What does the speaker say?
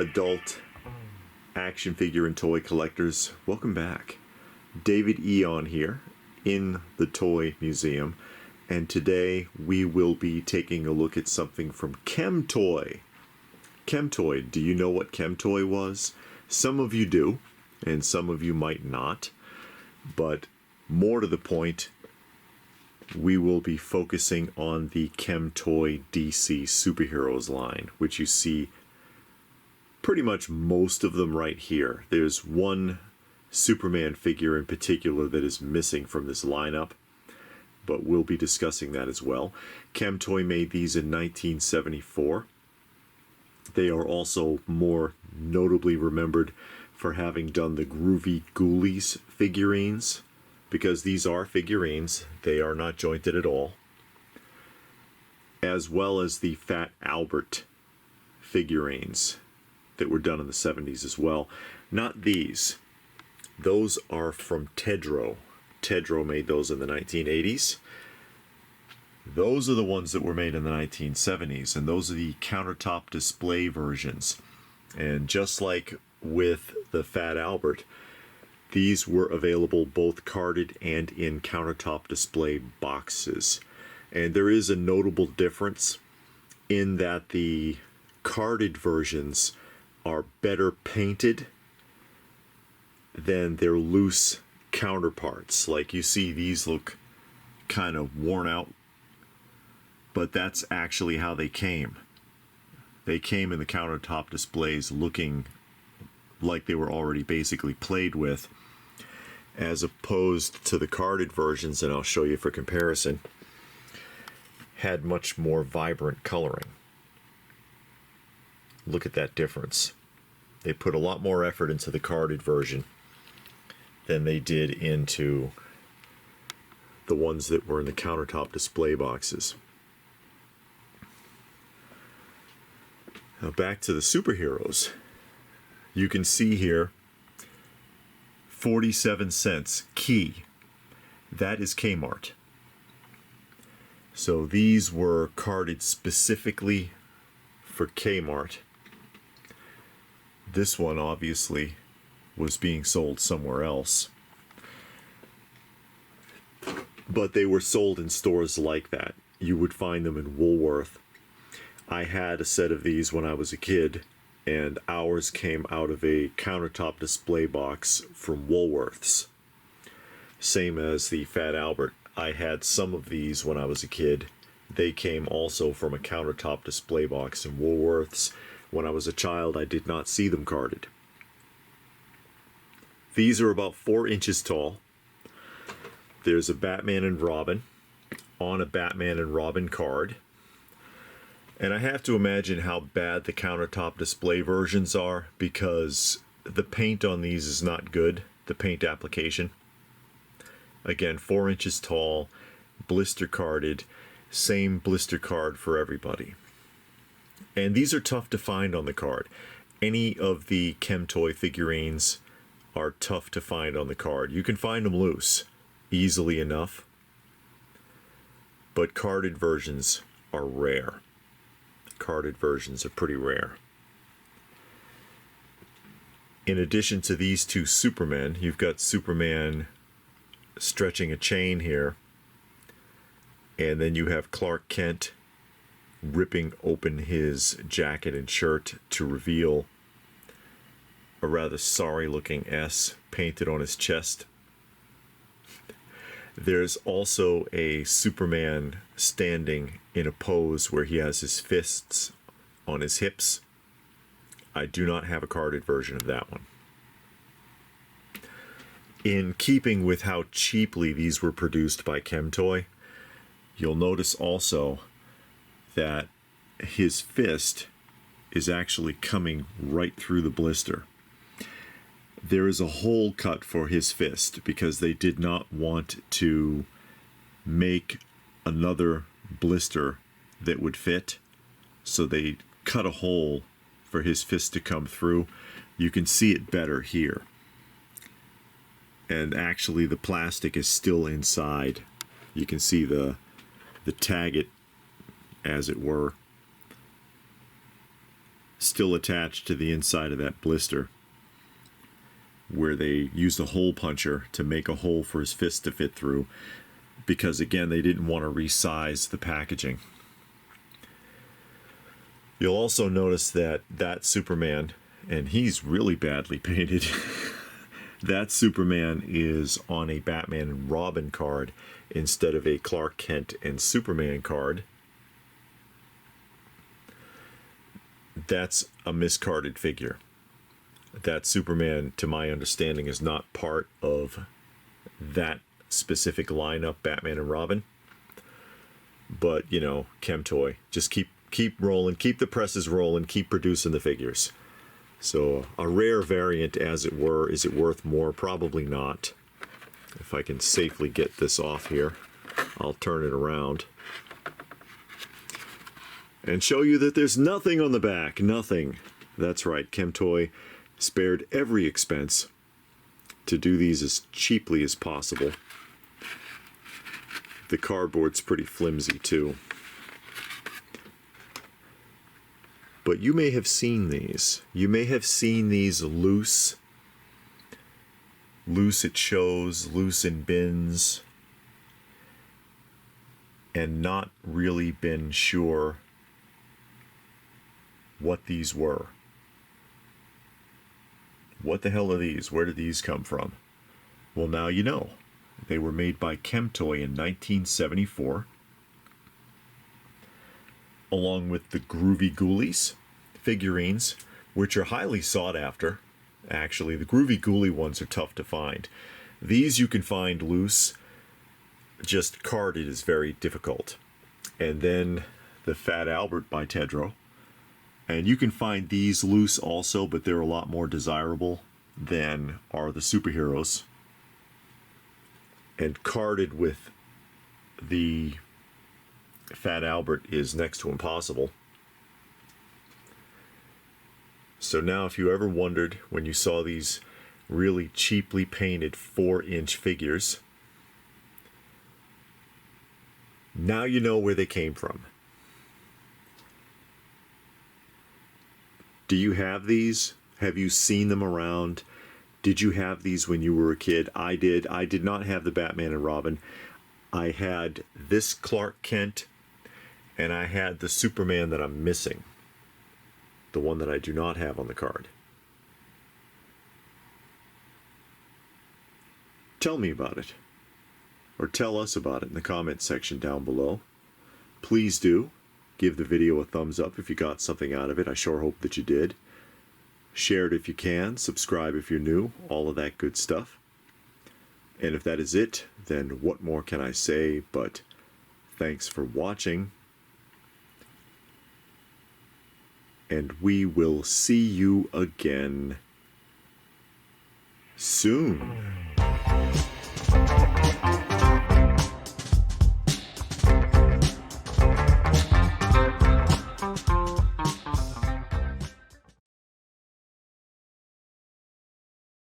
adult action figure and toy collectors, welcome back. David Eon here in the Toy Museum, and today we will be taking a look at something from Chemtoy. Chemtoy, do you know what Chemtoy was? Some of you do, and some of you might not, but more to the point, we will be focusing on the Chemtoy DC Heroes line, which you see pretty much most of them right here. There's one Superman figure in particular that is missing from this lineup, but we'll be discussing that as well. Chemtoy made these in 1974. They are also more notably remembered for having done the Groovy Ghoulies figurines, because these are figurines, they are not jointed at all, as well as the Fat Albert figurines that were done in the 70s as well. Not these. Those are from Tedro. Tedro made those in the 1980s. Those are the ones that were made in the 1970s, and those are the countertop display versions. And just like with the Fat Albert, these were available both carded and in countertop display boxes. And there is a notable difference in that the carded versions are better painted than their loose counterparts. Like you see, these look kind of worn out, but that's actually how they came. They came in the countertop displays looking like they were already basically played with, as opposed to the carded versions, and I'll show you for comparison, had much more vibrant coloring. Look at that difference. They put a lot more effort into the carded version than they did into the ones that were in the countertop display boxes. Now back to the superheroes. You can see here 47 cents key. That is Kmart. So these were carded specifically for Kmart. This one obviously was being sold somewhere else, but they were sold in stores like that. You would find them in Woolworth. I had a set of these when I was a kid, and ours came out of a countertop display box from Woolworths. Same as the Fat Albert. I had some of these when I was a kid. They came also from a countertop display box in Woolworths. When I was a child, I did not see them carded. These are about 4 inches tall. There's a Batman and Robin on a Batman and Robin card. And I have to imagine how bad the countertop display versions are, because the paint on these is not good, the paint application. Again, 4 inches tall, blister carded, same blister card for everybody. And these are tough to find on the card. Any of the Chemtoy figurines are tough to find on the card. You can find them loose easily enough, but carded versions are rare. Carded versions are pretty rare. In addition to these two Supermen, you've got Superman stretching a chain here, and then you have Clark Kent ripping open his jacket and shirt to reveal a rather sorry looking S painted on his chest. There's also a Superman standing in a pose where he has his fists on his hips. I do not have a carded version of that one. In keeping with how cheaply these were produced by Chemtoy, you'll notice also that his fist is actually coming right through the blister. There is a hole cut for his fist because they did not want to make another blister that would fit, so they cut a hole for his fist to come through. You can see it better here, and actually the plastic is still inside. You can see the tagget, as it were. still attached to the inside of that blister, where they used a hole puncher to make a hole for his fist to fit through, because again, they didn't want to resize the packaging. You'll also notice that Superman, and he's really badly painted, that Superman is on a Batman and Robin card instead of a Clark Kent and Superman card. That's a miscarded figure. That Superman, to my understanding, is not part of that specific lineup, Batman and Robin. But, you know, Chemtoy, just keep rolling, keep the presses rolling, keep producing the figures. So a rare variant, as it were. Is it worth more? Probably not. If I can safely get this off here, I'll turn it around and show you that there's nothing on the back. Nothing. That's right, Chemtoy spared every expense to do these as cheaply as possible. The cardboard's pretty flimsy too. But you may have seen these. You may have seen these loose. Loose at shows, loose in bins, and not really been sure what these were. What the hell are these? Where did these come from? Well, now you know. They were made by Chemtoy in 1974, along with the Groovy Ghoulies figurines, which are highly sought after. Actually, the Groovy Ghoulie ones are tough to find. These you can find loose, just carded is very difficult. And then the Fat Albert by Tedro. And you can find these loose also, but they're a lot more desirable than are the superheroes. And carded with the Fat Albert is next to impossible. So now if you ever wondered when you saw these really cheaply painted 4-inch figures, now you know where they came from. Do you have these? Have you seen them around? Did you have these when you were a kid? I did. I did not have the Batman and Robin. I had this Clark Kent, and I had the Superman that I'm missing. The one that I do not have on the card. Tell me about it. Or tell us about it in the comments section down below. Please do. Give the video a thumbs up if you got something out of it. I sure hope that you did. Share it if you can. Subscribe if you're new. All of that good stuff. And if that is it, then what more can I say but thanks for watching. And we will see you again soon.